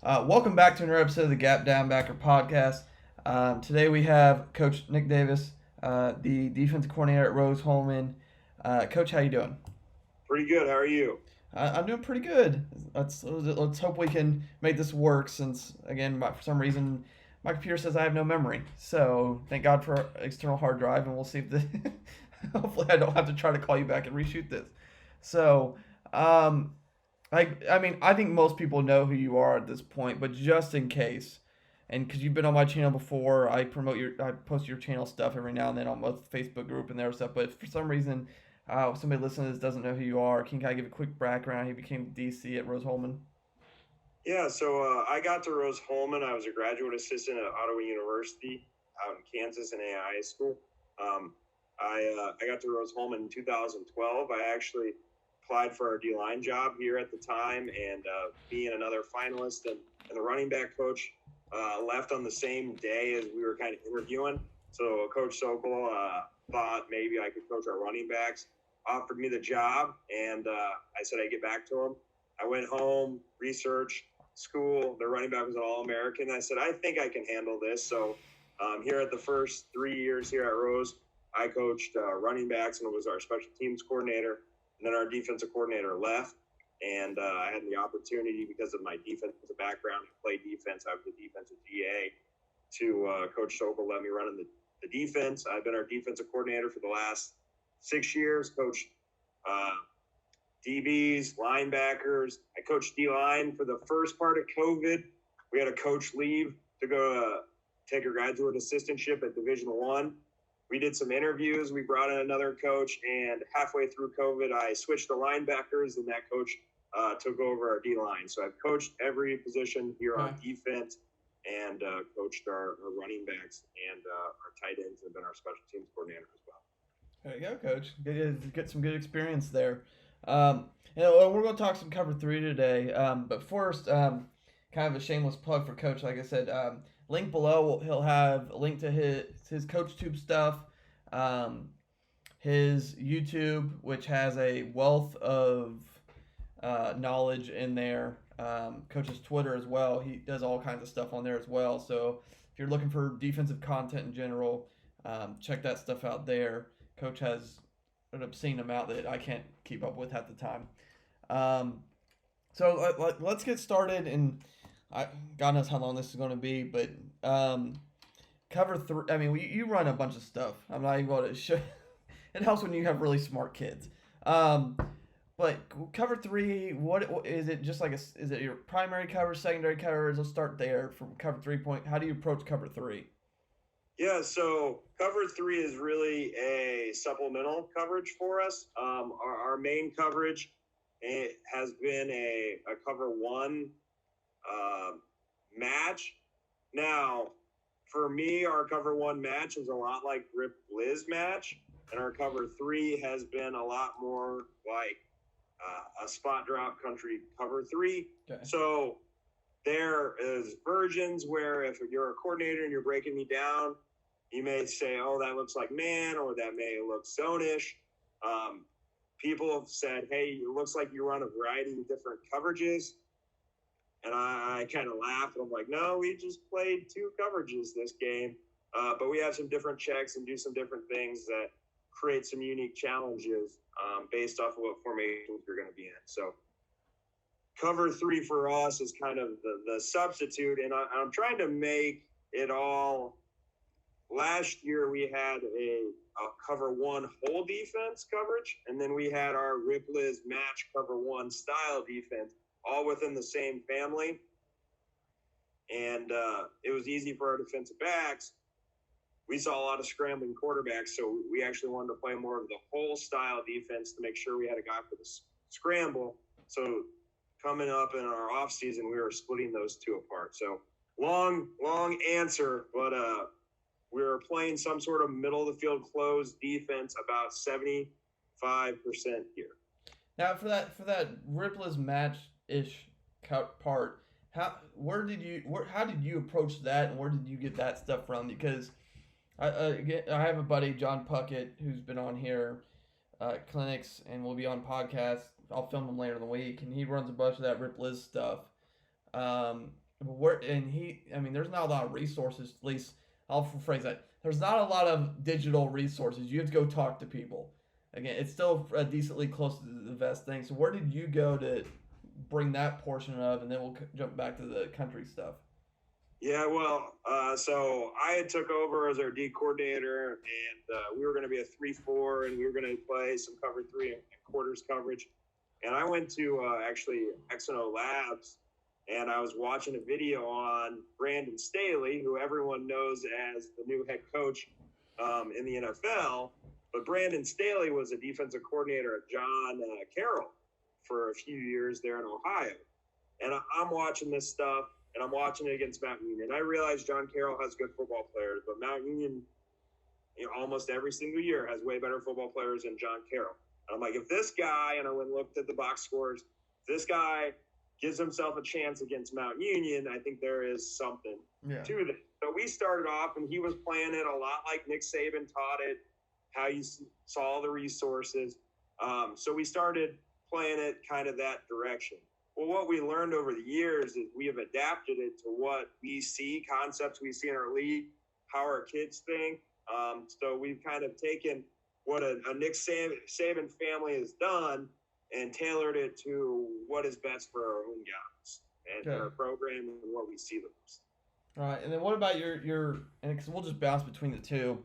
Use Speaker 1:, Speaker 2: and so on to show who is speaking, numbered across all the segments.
Speaker 1: Welcome back to another episode of the Gap Downbacker podcast. Today we have Coach Nick Davis, the defensive coordinator at Rose-Hulman. Coach, how you doing?
Speaker 2: Pretty good. How are you?
Speaker 1: I'm doing pretty good. Let's hope we can make this work since, again, for some reason, my computer says I have no memory. So thank God for external hard drive, and we'll see if the hopefully I don't have to try to call you back and reshoot this. So, um, I think most people know who you are at this point, but just in case, and because you've been on my channel before, I post your channel stuff every now and then on both Facebook group and their stuff. But if for some reason, if somebody listening to this doesn't know who you are, can you kind of give a quick background? He became DC at Rose-Hulman.
Speaker 2: Yeah, so I got to Rose-Hulman. I was a graduate assistant at Ottawa University out in Kansas in AI school. I got to Rose-Hulman in 2012. I actually applied for our D-line job here at the time, and me and another finalist and the running back coach left on the same day as we were kind of interviewing. So Coach Sokol thought maybe I could coach our running backs, offered me the job, and I said I'd get back to him. I went home, researched, school. The running back was an All-American. I said, I think I can handle this. So here at the first 3 years here at Rose, I coached running backs and was our special teams coordinator. And then our defensive coordinator left. And I had the opportunity, because of my defensive background, to play defense. I was the defensive GA to Coach Sokol let me run in the defense. I've been our defensive coordinator for the last 6 years, coached DBs, linebackers. I coached D-line for the first part of COVID. We had a coach leave to go take a graduate assistantship at Division I. We did some interviews. We brought in another coach, and halfway through COVID, I switched to linebackers, and that coach took over our D-line. So I've coached every position here on defense and coached our running backs and our tight ends, and been our special teams coordinator as well.
Speaker 1: There you go, Coach. Get some good experience there. We're going to talk some cover three today. But first, kind of a shameless plug for Coach. Like I said, link below, he'll have a link to his CoachTube stuff, his YouTube, which has a wealth of knowledge in there. Coach's Twitter as well. He does all kinds of stuff on there as well. So if you're looking for defensive content in general, check that stuff out there. Coach has an obscene amount that I can't keep up with at the time. So let's get started, and God knows how long this is going to be, but cover three. I mean, you run a bunch of stuff. I'm not even going to show. It helps when you have really smart kids. But cover three, what is it? Just like is it your primary cover, secondary cover? Let's start there from cover 3 point. How do you approach cover three?
Speaker 2: Yeah, so cover three is really a supplemental coverage for us. Our main coverage has been a cover one match. Now, for me, our cover one match is a lot like Rip Liz match, and our cover three has been a lot more like a spot drop country cover three. Okay. So there is versions where if you're a coordinator and you're breaking me down, you may say, oh, that looks like man, or that may look zone-ish. People have said, hey, it looks like you run a variety of different coverages. And I kind of laugh, and I'm like, no, we just played 2 coverages this game. But we have some different checks and do some different things that create some unique challenges based off of what formations you're going to be in. So cover three for us is kind of the substitute, and I'm trying to make it all. Last year we had a cover one whole defense coverage, and then we had our Rip Liz match cover one style defense, all within the same family. And it was easy for our defensive backs. We saw a lot of scrambling quarterbacks, so we actually wanted to play more of the whole style defense to make sure we had a guy for the scramble. So coming up in our offseason, we were splitting those 2 apart. So long answer, but we were playing some sort of middle of the field closed defense about 75% here.
Speaker 1: Now for that Rip Liz match-ish part, how did you approach that, and where did you get that stuff from? Because I have a buddy, John Puckett, who's been on here clinics and will be on podcasts. I'll film him later in the week, and he runs a bunch of that Rip Liz stuff. there's not a lot of resources. At least I'll phrase that. There's not a lot of digital resources. You have to go talk to people. Again, it's still decently close to the vest thing. So where did you go to bring that portion of, and then we'll jump back to the country stuff.
Speaker 2: Yeah, well, so I had took over as our D coordinator, and we were going to be a 3-4, and we were going to play some cover 3 and quarters coverage. And I went to actually X&O Labs, and I was watching a video on Brandon Staley, who everyone knows as the new head coach in the NFL. But Brandon Staley was a defensive coordinator at John Carroll for a few years there in Ohio. And I'm watching this stuff, and I'm watching it against Mount Union. I realize John Carroll has good football players, but Mount Union, almost every single year has way better football players than John Carroll. And I'm like, if this guy, and I went and looked at the box scores, if this guy gives himself a chance against Mount Union, I think there is something to this. So we started off, and he was playing it a lot like Nick Saban taught it, how you saw the resources. So we started playing it kind of that direction. Well, what we learned over the years is we have adapted it to what we see, concepts we see in our league, how our kids think. So we've kind of taken what a Nick Saban family has done and tailored it to what is best for our own guys and our program and what we see the most.
Speaker 1: All right, and then what about your and cause we'll just bounce between the two.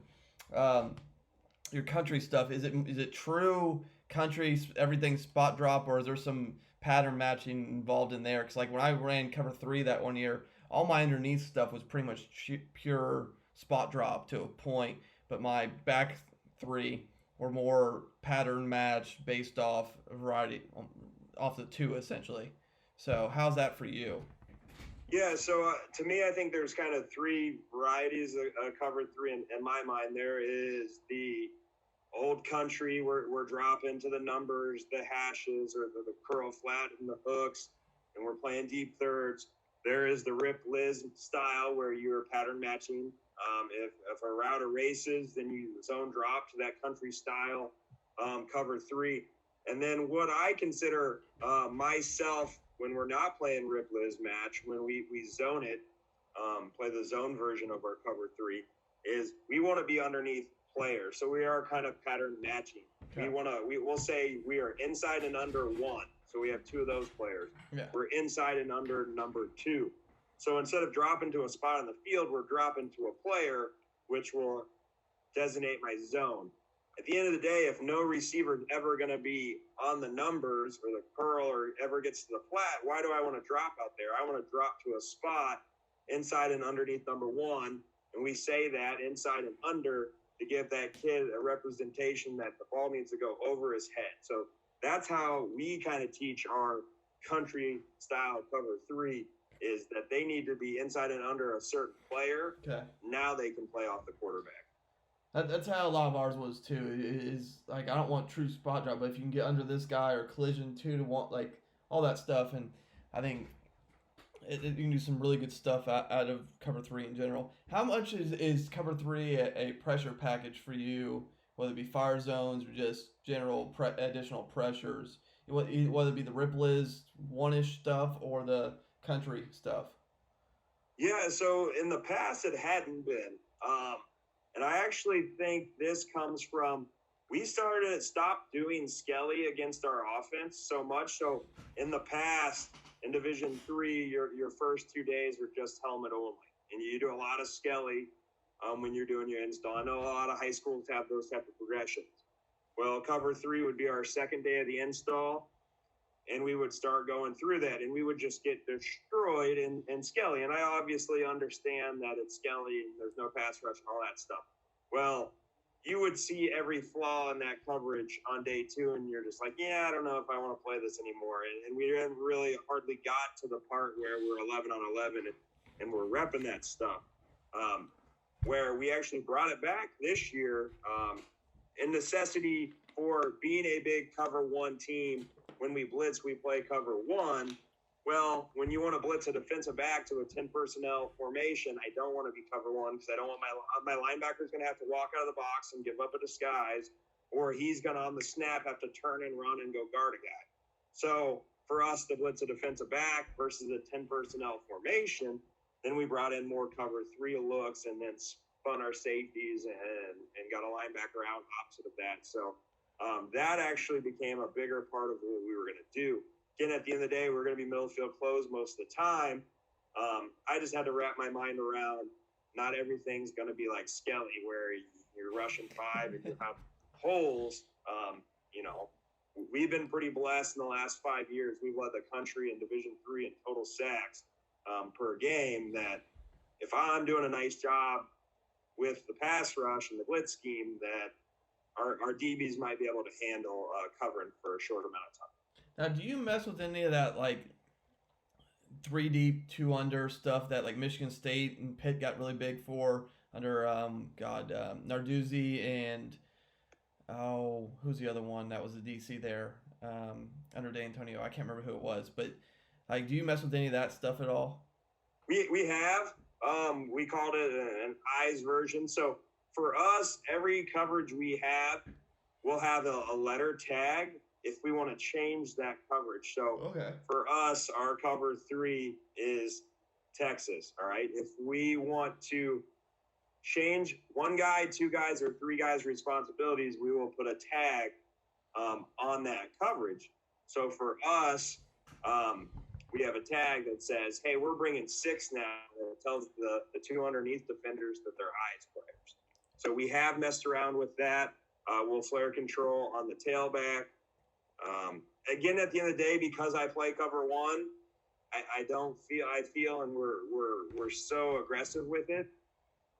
Speaker 1: Your country stuff, is it true country, everything spot drop, or is there some pattern matching involved in there? Because like when I ran cover 3 that one year, all my underneath stuff was pretty much pure spot drop to a point, but my back 3 were more pattern match based off a variety, off the 2 essentially. So how's that for you?
Speaker 2: Yeah, so to me, I think there's kind of 3 varieties of cover 3 in my mind. There is the old country, we're dropping to the numbers, the hashes, or the curl flat and the hooks, and we're playing deep thirds. There is the Rip Liz style where you're pattern matching. If a route erases, then you zone drop to that country style cover 3. And then what I consider myself when we're not playing Rip Liz match, when we zone it, play the zone version of our cover 3, is we want to be underneath players. So we are kind of pattern matching. Okay. We'll say we are inside and under 1. So we have 2 of those players. Yeah. We're inside and under number 2. So instead of dropping to a spot on the field, we're dropping to a player, which will designate my zone. At the end of the day, if no receiver is ever going to be on the numbers or the curl or ever gets to the flat, why do I want to drop out there? I want to drop to a spot inside and underneath number 1. And we say that inside and under to give that kid a representation that the ball needs to go over his head. So that's how we kind of teach our country style cover 3, is that they need to be inside and under a certain player. Okay. Now they can play off the quarterback.
Speaker 1: That's how a lot of ours was too. Is like, I don't want true spot drop, but if you can get under this guy or collision 2 to 1, like all that stuff. And I think you can do some really good stuff out of cover 3 in general. How much is cover 3 a pressure package for you, whether it be fire zones or just general additional pressures, whether it be the Rip Liz 1-ish stuff or the country stuff?
Speaker 2: Yeah, so in the past it hadn't been. And I actually think this comes from, we stopped doing Skelly against our offense so much. So in the past, in Division 3, your first 2 days are just helmet only. And you do a lot of Skelly when you're doing your install. I know a lot of high schools have those type of progressions. Well, cover 3 would be our second day of the install, and we would start going through that, and we would just get destroyed in Skelly. And I obviously understand that it's Skelly and there's no pass rush and all that stuff. Well, you would see every flaw in that coverage on day 2, and you're just like, yeah, I don't know if I want to play this anymore. And we didn't really hardly got to the part where we're 11 on 11 and we're repping that stuff. Where we actually brought it back this year in necessity for being a big cover 1 team. When we blitz, we play cover 1. Well, when you want to blitz a defensive back to a 10 personnel formation, I don't want to be cover 1 because I don't want my linebacker's going to have to walk out of the box and give up a disguise, or he's going to on the snap have to turn and run and go guard a guy. So for us to blitz a defensive back versus a 10 personnel formation, then we brought in more cover 3 looks and then spun our safeties and got a linebacker out opposite of that. So that actually became a bigger part of what we were going to do. Again, at the end of the day, we're going to be middle field closed most of the time. I just had to wrap my mind around not everything's going to be like Skelly where you're rushing 5 and you have holes. We've been pretty blessed in the last 5 years. We've led the country in Division III in total sacks per game. That if I'm doing a nice job with the pass rush and the blitz scheme, that our DBs might be able to handle covering for a short amount of time.
Speaker 1: Now, do you mess with any of that, like, 3 deep, 2 under stuff that, like, Michigan State and Pitt got really big for under, Narduzzi and, who's the other one that was the DC there under D'Antonio? I can't remember who it was. But, like, do you mess with any of that stuff at all?
Speaker 2: We have. We called it an eyes version. So, for us, every coverage we have, we'll have a letter tag if we want to change that coverage. So For us, our cover 3 is Texas. All right. If we want to change 1 guy, 2 guys, or 3 guys' responsibilities, we will put a tag on that coverage. So for us, we have a tag that says, hey, we're bringing 6 now. And it tells the 2 underneath defenders that they're eyes players. So we have messed around with that. We'll flare control on the tailback. Again, at the end of the day, because I play cover 1, I feel, and we're so aggressive with it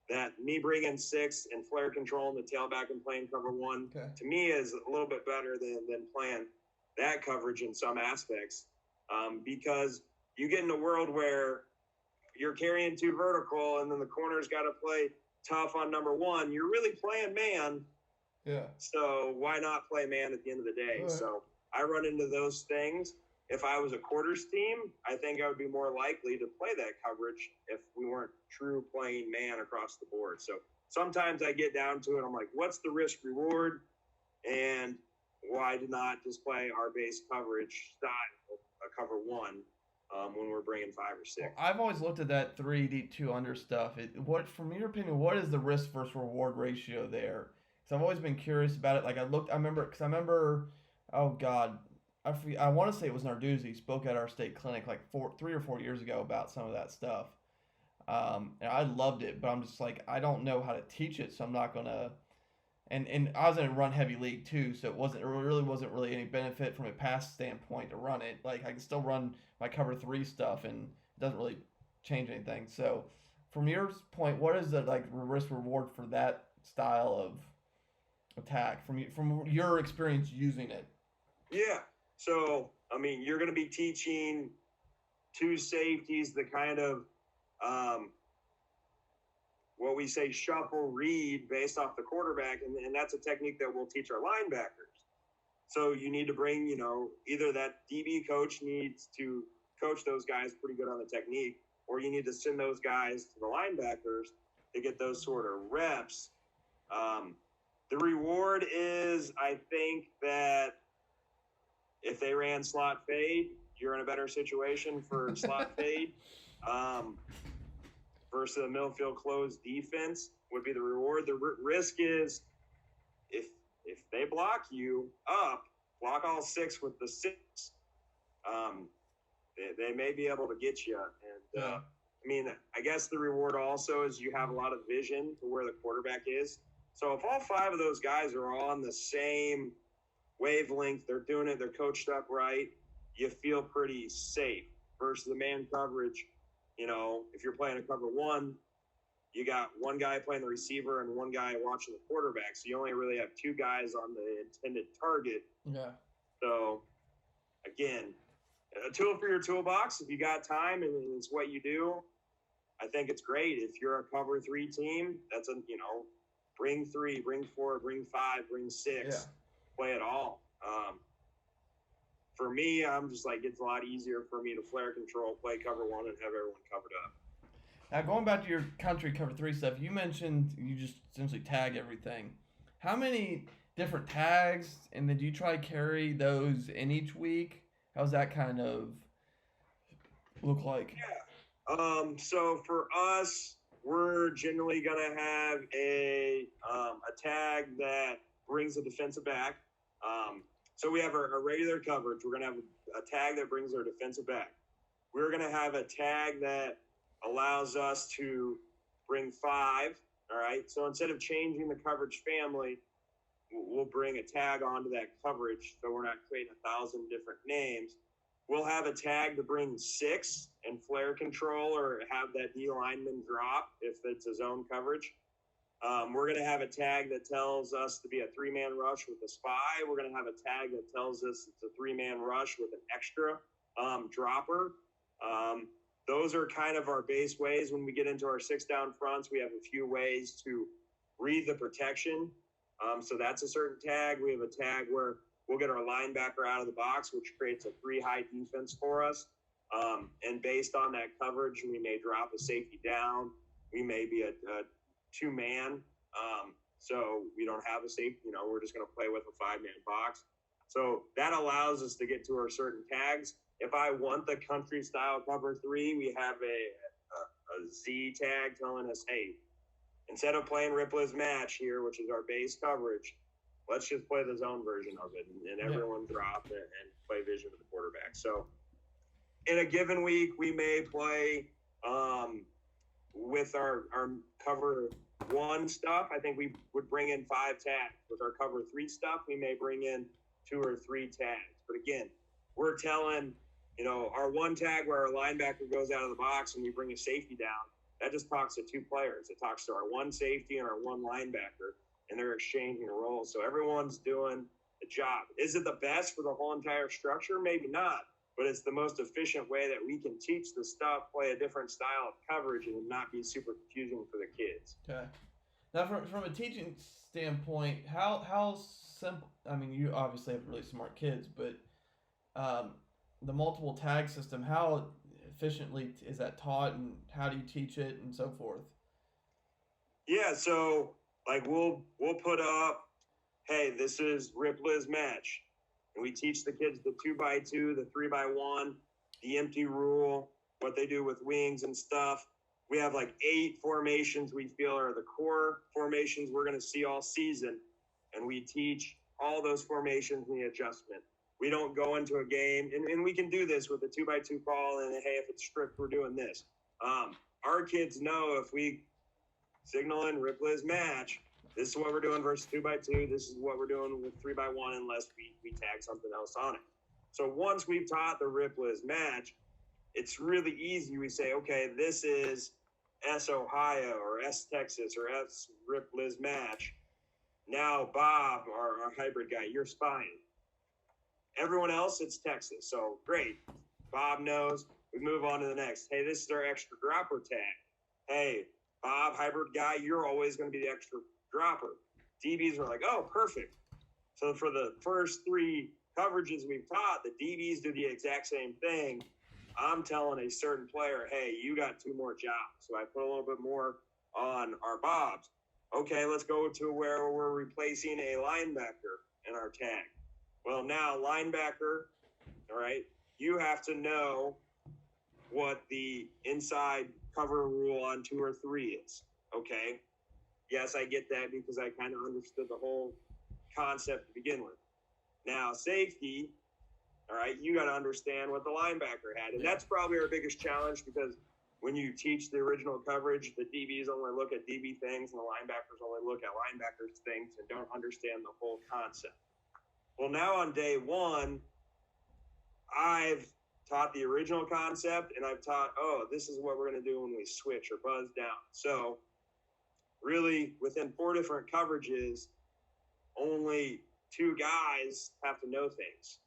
Speaker 2: that me bringing 6 and flare control on the tailback and playing cover 1 to me is a little bit better than playing that coverage in some aspects, because you get in a world where you're carrying 2 vertical and then the corner's got to play tough on number 1. You're really playing man.
Speaker 1: Yeah.
Speaker 2: So why not play man at the end of the day? Right. So I run into those things. If I was a quarters team, I think I would be more likely to play that coverage if we weren't true playing man across the board. So sometimes I get down to it. I'm like, what's the risk reward? And why not just play our base coverage style, a cover 1, when we're bringing 5 or 6?
Speaker 1: Well, I've always looked at that 3 deep, 2 under stuff. From your opinion, what is the risk versus reward ratio there? Because I've always been curious about it. Like I remember, oh God, I want to say it was Narduzzi spoke at our state clinic like 3 or 4 years ago about some of that stuff. And I loved it, but I'm just like, I don't know how to teach it, so I'm not gonna. And I was in a run heavy league too, so it really wasn't any benefit from a pass standpoint to run it. Like I can still run my cover 3 stuff, and it doesn't really change anything. So, from your point, what is the like risk reward for that style of attack from your experience using it?
Speaker 2: Yeah. So, I mean, you're going to be teaching 2 safeties the kind of what we say shuffle read based off the quarterback, and that's a technique that we'll teach our linebackers. So you need to bring, either that DB coach needs to coach those guys pretty good on the technique, or you need to send those guys to the linebackers to get those sort of reps. The reward is, I think, that if they ran slot fade, you're in a better situation for slot fade. Versus the middle field closed defense would be the reward. The risk is if they block you up, block all 6 with the 6, they may be able to get you. And I mean, I guess the reward also is you have a lot of vision to where the quarterback is. So if all 5 of those guys are on the same wavelength, they're doing it, they're coached up right, you feel pretty safe. Versus the man coverage, if you're playing a cover 1, you got 1 guy playing the receiver and 1 guy watching the quarterback. So you only really have 2 guys on the intended target.
Speaker 1: Yeah.
Speaker 2: So, again, a tool for your toolbox. If you got time and it's what you do, I think it's great. If you're a cover 3 team, that's bring 3, bring 4, bring 5, bring 6. Yeah. Play it all. For me, I'm just like, it's a lot easier for me to flare control, play cover 1, and have everyone covered up.
Speaker 1: Now, going back to your country cover 3 stuff, you mentioned you just essentially tag everything. How many different tags, and then do you try to carry those in each week? How's that kind of look like?
Speaker 2: Yeah. So for us, we're generally gonna have a tag that brings a defensive back. So we have our regular coverage. We're gonna have a tag that brings our defensive back. We're gonna have a tag that allows us to bring 5. All right. So instead of changing the coverage family, we'll bring a tag onto that coverage, so we're not creating 1,000 different names. We'll have a tag to bring 6 and flare control, or have that D lineman drop if it's a zone coverage. We're going to have a tag that tells us to be a 3-man rush with a spy. We're going to have a tag that tells us it's a 3-man rush with an extra dropper. Those are kind of our base ways. When we get into our 6-down fronts, we have a few ways to read the protection. So that's a certain tag. We have a tag where we'll get our linebacker out of the box, which creates a 3-high defense for us. And based on that coverage, we may drop a safety down. We may be a 2-man. So we don't have a safety, we're just going to play with a 5-man box. So that allows us to get to our certain tags. If I want the country style cover 3, we have a Z tag telling us, hey, instead of playing Ripley's match here, which is our base coverage, let's just play the zone version of it, and everyone drop it and play vision of the quarterback. So in a given week, we may play with our cover 1 stuff. I think we would bring in 5 tags. With our cover 3 stuff, we may bring in 2 or 3 tags. But again, we're telling, our 1 tag where our linebacker goes out of the box and we bring a safety down, that just talks to 2 players. It talks to our 1 safety and our 1 linebacker, and they're exchanging roles. So everyone's doing the job. Is it the best for the whole entire structure? Maybe not, but it's the most efficient way that we can teach the stuff, play a different style of coverage, and not be super confusing for the kids.
Speaker 1: Okay. Now, from a teaching standpoint, how simple? I mean, you obviously have really smart kids, but the multiple tag system, how efficiently is that taught, and how do you teach it, and so forth?
Speaker 2: Yeah, so like we'll put up, hey, this is Ripley's match, and we teach the kids the 2x2, the 3x1, the empty rule, what they do with wings and stuff. We have like 8 formations we feel are the core formations we're going to see all season, and we teach all those formations and the adjustment. We don't go into a game, and we can do this with a 2x2 call, and hey, if it's strict, we're doing this. Our kids know if we signal in Ripley's match, this is what we're doing versus 2x2, this is what we're doing with 3x1, unless we tag something else on it. So once we've taught the Ripley's match, it's really easy. We say, okay, this is S Ohio or S Texas or S Ripley's match. Now, Bob, our hybrid guy, you're spying. Everyone else, it's Texas. So great. Bob knows. We move on to the next. Hey, this is our extra dropper tag. Hey, Bob, hybrid guy, you're always going to be the extra dropper. DBs are like, oh, perfect. So for the first 3 coverages we've taught, the DBs do the exact same thing. I'm telling a certain player, hey, you got 2 more jobs. So I put a little bit more on our Bobs. Okay, let's go to where we're replacing a linebacker in our tag. Well, now linebacker, all right, you have to know what the inside cover rule on 2 or 3 is. Okay. Yes, I get that because I kind of understood the whole concept to begin with. Now, safety, all right, you got to understand what the linebacker had. And that's probably our biggest challenge, because when you teach the original coverage, the DBs only look at DB things and the linebackers only look at linebackers things and don't understand the whole concept. Well, now on day 1, I've taught the original concept, and I've taught, oh, this is what we're going to do when we switch or buzz down. So really, within 4 different coverages, only 2 guys have to know things.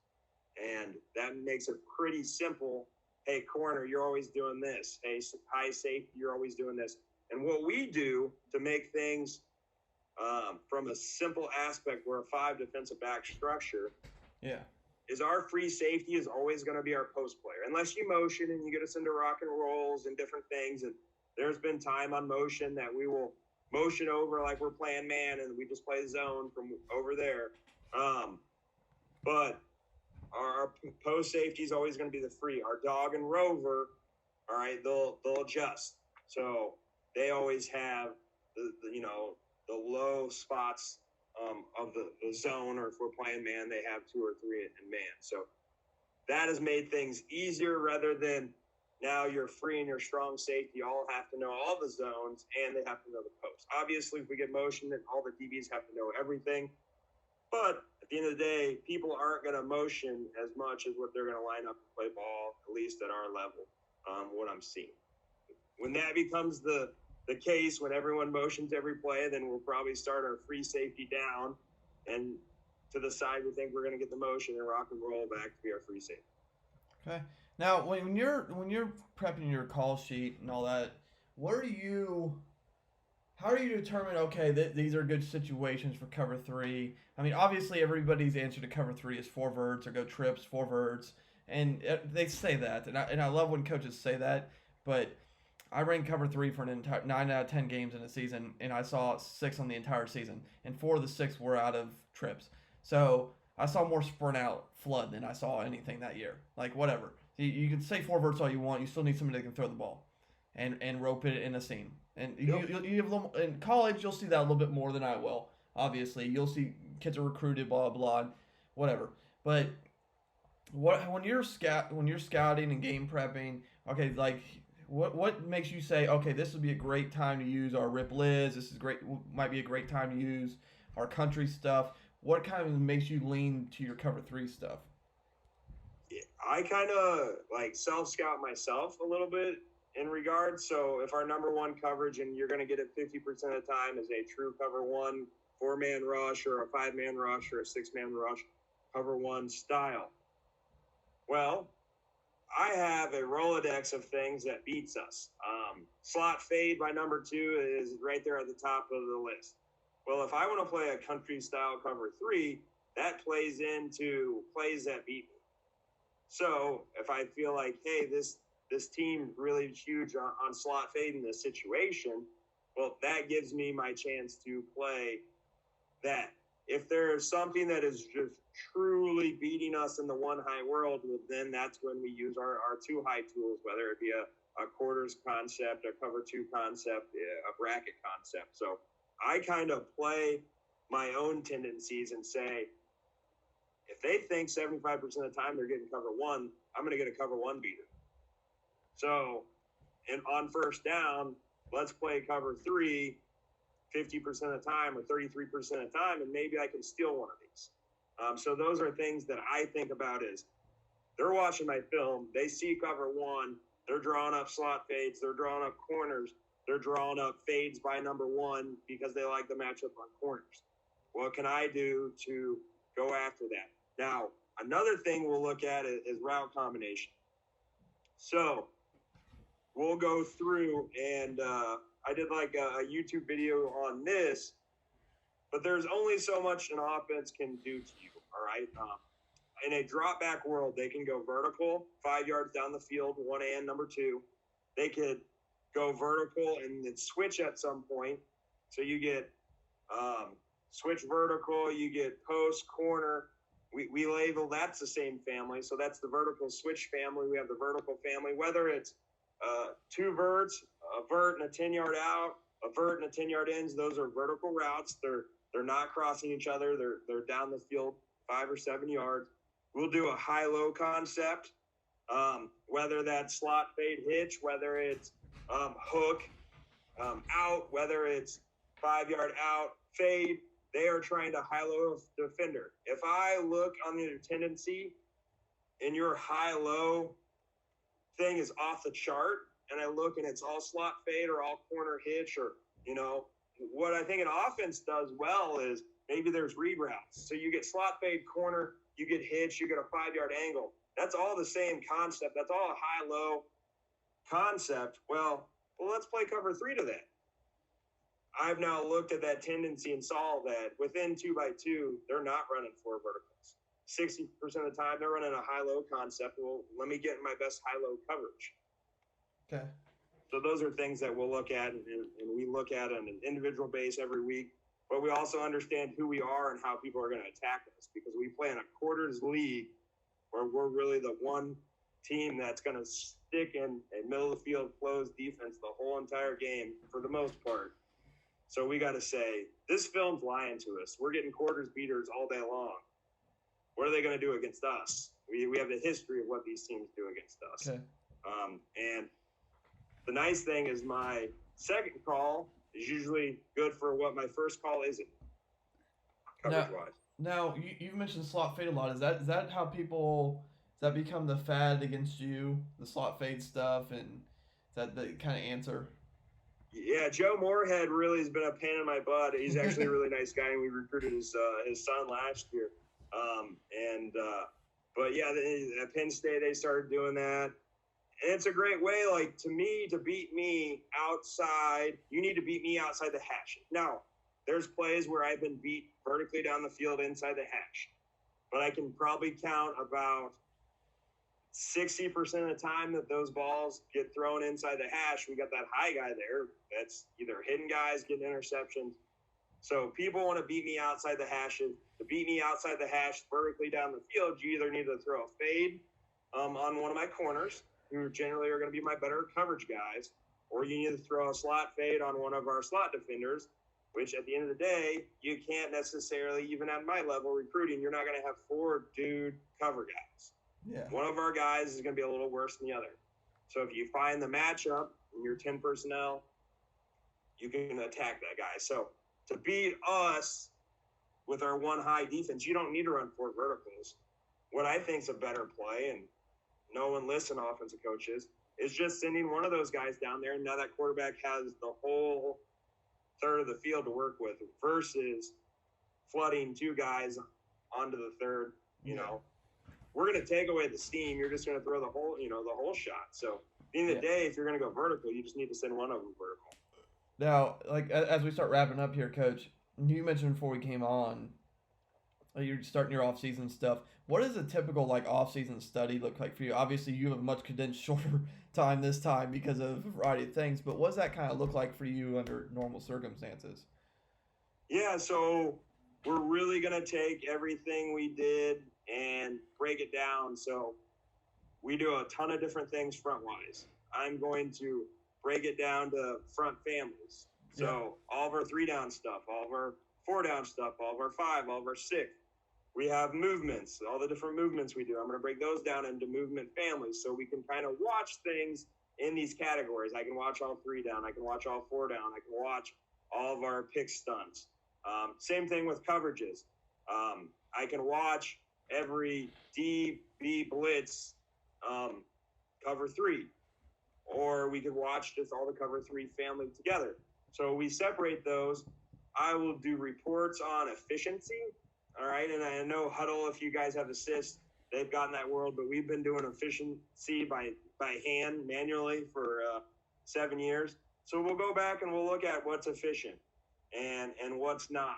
Speaker 2: And that makes it pretty simple. Hey, corner, you're always doing this. Hey, high safety, you're always doing this. And what we do to make things from a simple aspect, we're a 5 defensive back structure.
Speaker 1: Yeah.
Speaker 2: Is our free safety is always going to be our post player. Unless you motion and you get us into rock and rolls and different things. And there's been time on motion that we will motion over like we're playing man and we just play zone from over there. But our post safety is always going to be the free. Our dog and rover, all right, they'll adjust. So they always have the low spots of the zone, or if we're playing man, they have 2 or 3 in man. So that has made things easier rather than now your free and your strong safety all have to know all the zones and they have to know the post. Obviously, if we get motion, then all the DBs have to know everything. But at the end of the day, people aren't going to motion as much as what they're going to line up and play ball, at least at our level, what I'm seeing. When that becomes the case, when everyone motions every play, then we'll probably start our free safety down and to the side we think we're going to get the motion and rock and roll back to be our free safety.
Speaker 1: Okay. Now, when you're prepping your call sheet and all that, how do you determine, okay, these are good situations for cover three? I mean, obviously everybody's answer to cover three is 4 verts or go trips, 4 verts, and they say that, and I love when coaches say that, but I ran cover three for an entire 9 out of 10 games in a season, and I saw 6 on the entire season, and 4 of the 6 were out of trips. So I saw more sprint out flood than I saw anything that year. Like, whatever. You can say 4 verts all you want. You still need somebody that can throw the ball and rope it in a seam. And
Speaker 2: Yep.
Speaker 1: you have a little, in college, you'll see that a little bit more than I will. Obviously, you'll see kids are recruited, blah blah, whatever. But when you're scouting and game prepping, okay, like what makes you say, okay, this would be a great time to use our Rip Liz. This is great. Might be a great time to use our country stuff. What kind of makes you lean to your cover three stuff?
Speaker 2: I kind of like self scout myself a little bit in regards. So if our number one coverage, and you're going to get it 50% of the time, is a true cover one 4-man rush or a 5-man rush or a 6-man rush cover one style. Well, I have a Rolodex of things that beats us. Slot fade by number 2 is right there at the top of the list. Well, if I want to play a country style cover 3, that plays into plays that beat me. So if I feel like, hey, this team really huge on slot fade in this situation, well, that gives me my chance to play that. If there's something that is just truly beating us in the one high world, well, then that's when we use our 2 high tools, whether it be a quarters concept, a cover 2 concept, a bracket concept. So I kind of play my own tendencies and say, if they think 75% of the time they're getting cover 1, I'm going to get a cover 1 beater. So, and on first down, let's play cover 3 50% of the time or 33% of the time, and maybe I can steal one of these. So those are things that I think about is they're watching my film, they see cover 1, they're drawing up slot fades, they're drawing up corners, they're drawing up fades by number 1 because they like the matchup on corners. What can I do to go after that? Now, another thing we'll look at is route combination. So we'll go through, and I did like a YouTube video on this, but there's only so much an offense can do to you, all right? In a drop back world, they can go vertical, 5 yards down the field, 1 and number 2. They could go vertical and then switch at some point. So you get switch vertical, you get post, corner. We label that's the same family. So that's the vertical switch family. We have the vertical family, whether it's 2 verts, a vert and a 10-yard out, a vert and a 10-yard ends. Those are vertical routes. They're not crossing each other. They're down the field 5 or 7 yards. We'll do a high-low concept, whether that's slot fade hitch, whether it's hook out, whether it's 5-yard out fade. They are trying to high-low defender. If I look on your tendency and your high-low thing is off the chart, and I look and it's all slot fade or all corner hitch, or, what I think an offense does well is maybe there's read routes. So you get slot fade corner, you get hitch, you get a 5-yard angle. That's all the same concept. That's all a high-low concept. Well, let's play cover 3 to that. I've now looked at that tendency and saw that within 2x2, they're not running 4 verticals. 60% of the time, they're running a high-low concept. Well, let me get my best high-low coverage.
Speaker 1: Okay.
Speaker 2: So those are things that we'll look at, and we look at on an individual base every week. But we also understand who we are and how people are going to attack us, because we play in a quarters league where we're really the one team that's going to stick in a middle of the field closed defense the whole entire game for the most part. So we got to say, this film's lying to us. We're getting quarters beaters all day long. What are they going to do against us? We have the history of what these teams do against us.
Speaker 1: Okay.
Speaker 2: And the nice thing is my second call is usually good for what my first call isn't, coverage-wise.
Speaker 1: Now you've mentioned slot fade a lot. Is that how people? Does that become the fad against you? The slot fade stuff, and is that the kind of answer?
Speaker 2: Yeah, Joe Moorhead really has been a pain in my butt. He's actually a really nice guy, and we recruited his son last year. But yeah, at Penn State they started doing that, and it's a great way. Like, to me, to beat me outside, you need to beat me outside the hash. Now, there's plays where I've been beat vertically down the field inside the hash, but I can probably count about 60% of the time that those balls get thrown inside the hash. We got that high guy there that's either hitting guys, getting interceptions. So people want to beat me outside the hashes. To beat me outside the hash vertically down the field, you either need to throw a fade on one of my corners, who generally are going to be my better coverage guys, or you need to throw a slot fade on one of our slot defenders, which at the end of the day, you can't necessarily, even at my level recruiting, you're not going to have 4 dude cover guys.
Speaker 1: Yeah.
Speaker 2: One of our guys is going to be a little worse than the other. So if you find the matchup in your 10 personnel, you can attack that guy. So to beat us with our one high defense, you don't need to run 4 verticals. What I think is a better play, and no one listen, offensive coaches, is just sending one of those guys down there, and now that quarterback has the whole third of the field to work with, versus flooding 2 guys onto the third. You know, we're going to take away the steam. You're just going to throw the whole shot. So at the end of the day, if you're going to go vertical, you just need to send one of them vertical.
Speaker 1: Now, like, as we start wrapping up here, Coach, you mentioned before we came on, you're starting your off-season stuff. What does a typical, like, off-season study look like for you? Obviously, you have a much condensed, shorter time this time because of a variety of things, but what does that kind of look like for you under normal circumstances?
Speaker 2: Yeah, so we're really going to take everything we did and break it down. So we do a ton of different things front-wise. I'm going to break it down to front families. So all of our 3-down stuff, all of our 4-down stuff, all of our 5, all of our 6. We have movements, all the different movements we do. I'm going to break those down into movement families so we can kind of watch things in these categories. I can watch all 3-down. I can watch all 4-down. I can watch all of our pick stunts. Same thing with coverages. I can watch every DB blitz cover 3. Or we could watch just all the cover 3 family together. So we separate those. I will do reports on efficiency. All right. And I know Huddle, if you guys have assists, they've gotten that world, but we've been doing efficiency by hand manually for 7 years. So we'll go back and we'll look at what's efficient and what's not,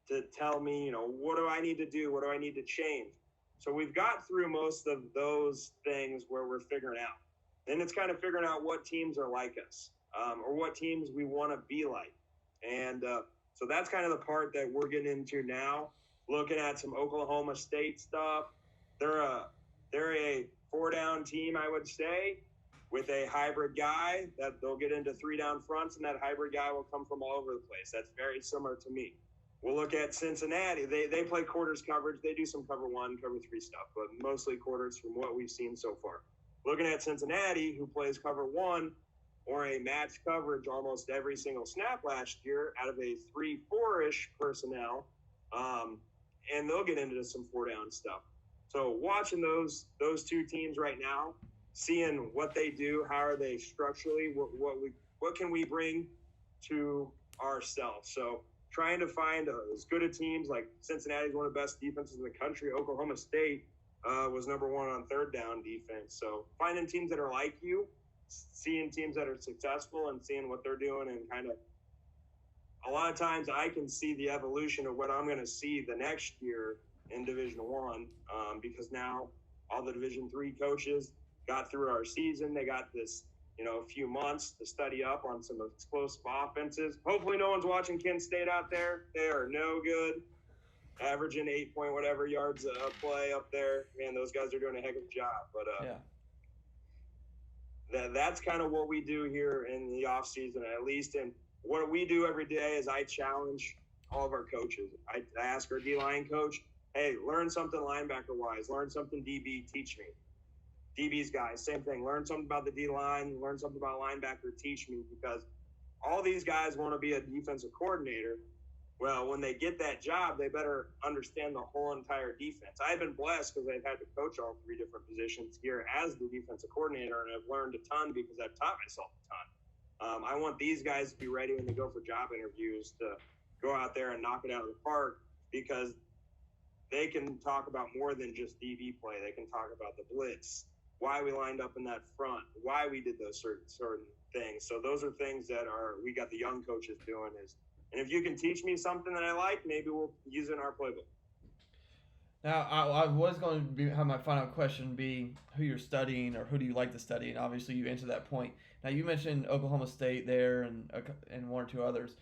Speaker 2: to tell me, you know, what do I need to do? What do I need to change? So we've got through most of those things where we're figuring out. Then it's kind of figuring out what teams are like us, or what teams we want to be like. And so that's kind of the part that we're getting into now, looking at some Oklahoma State stuff. They're a 4-down team, I would say, with a hybrid guy that they'll get into 3-down fronts, and that hybrid guy will come from all over the place. That's very similar to me. We'll look at Cincinnati. They play quarters coverage. They do some cover 1, cover 3 stuff, but mostly quarters from what we've seen so far. Looking at Cincinnati, who plays cover 1 or a match coverage almost every single snap last year out of a 3-4-ish personnel, and they'll get into some 4-down stuff. So watching those 2 teams right now, seeing what they do, how are they structurally, what can we bring to ourselves. So trying to find as good a teams, like Cincinnati's one of the best defenses in the country. Oklahoma State was number 1 on 3rd down defense. So finding teams that are like you, seeing teams that are successful and seeing what they're doing, and kind of a lot of times I can see the evolution of what I'm going to see the next year in Division I, because now all the Division III coaches got through our season. They got this, a few months to study up on some explosive offenses. Hopefully no one's watching Kent State out there. They are no good. averaging 8 point whatever yards a play up there. Man, those guys are doing a heck of a job. But that's kind of what we do here in the off season, at least. And what we do every day is I challenge all of our coaches. I ask our D-line coach, hey, learn something linebacker-wise. Learn something DB, teach me. DB's guys, same thing. Learn something about the D-line. Learn something about linebacker, teach me. Because all these guys want to be a defensive coordinator. Well, when they get that job, they better understand the whole entire defense. I've been blessed because I've had to coach all 3 different positions here as the defensive coordinator, and I've learned a ton because I've taught myself a ton. I want these guys to be ready when they go for job interviews to go out there and knock it out of the park, because they can talk about more than just DB play. They can talk about the blitz, why we lined up in that front, why we did those certain things. So those are things that we got the young coaches doing is. And if you can teach me something that I like, maybe we'll use it in our playbook.
Speaker 1: Now, I was going to have my final question be who you're studying or who do you like to study, and obviously you answered that point. Now, you mentioned Oklahoma State there and 1 or 2 others.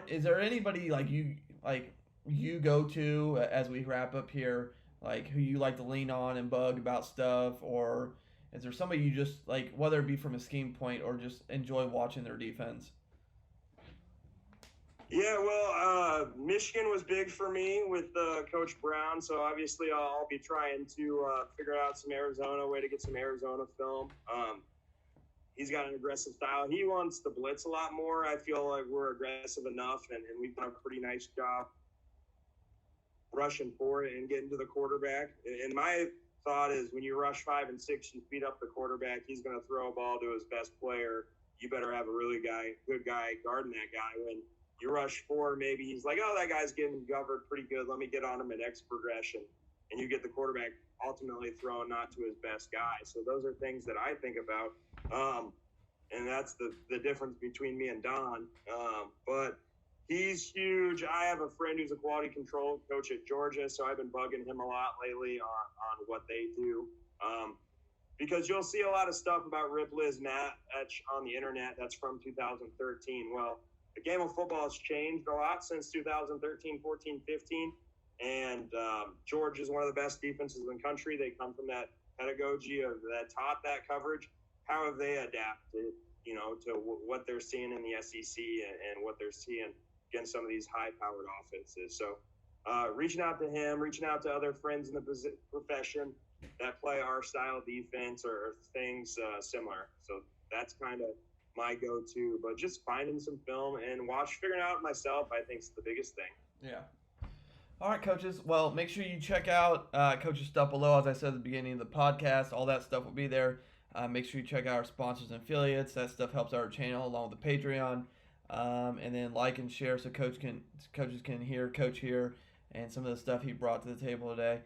Speaker 1: Is there anybody you go to as we wrap up here, like who you like to lean on and bug about stuff, or is there somebody you just like, whether it be from a scheme point or just enjoy watching their defense?
Speaker 2: Yeah, well, Michigan was big for me with Coach Brown, so obviously I'll be trying to figure out some Arizona, way to get some Arizona film. He's got an aggressive style. He wants to blitz a lot more. I feel like we're aggressive enough, and we've done a pretty nice job rushing for it and getting to the quarterback. And my thought is when you rush 5 and 6, you beat up the quarterback. He's going to throw a ball to his best player. You better have a really good guy guarding that guy. When you rush 4, maybe he's like, oh, that guy's getting covered pretty good. Let me get on him at X progression. And you get the quarterback ultimately thrown not to his best guy. So those are things that I think about. And that's the difference between me and Don. But he's huge. I have a friend who's a quality control coach at Georgia, so I've been bugging him a lot lately on what they do. Because you'll see a lot of stuff about Rip Liz match on the internet that's from 2013. Well, the game of football has changed a lot since 2013, 14, 15. And Georgia is one of the best defenses in the country. They come from that pedagogy of that taught that coverage. How have they adapted, to what they're seeing in the SEC and what they're seeing against some of these high-powered offenses? So reaching out to him, reaching out to other friends in the profession that play our style defense or things similar. So that's kind of my go-to. But just finding some film and figuring out myself, I think is the biggest thing.
Speaker 1: Yeah. All right, coaches. Well, make sure you check out Coach's stuff below. As I said at the beginning of the podcast, all that stuff will be there. Make sure you check out our sponsors and affiliates. That stuff helps our channel along with the Patreon. And then like and share so coaches can hear Coach here and some of the stuff he brought to the table today.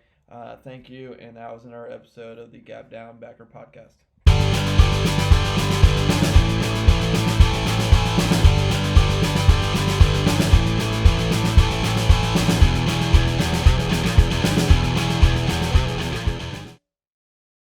Speaker 1: Thank you. And that was another episode of the Gap Down Backer Podcast.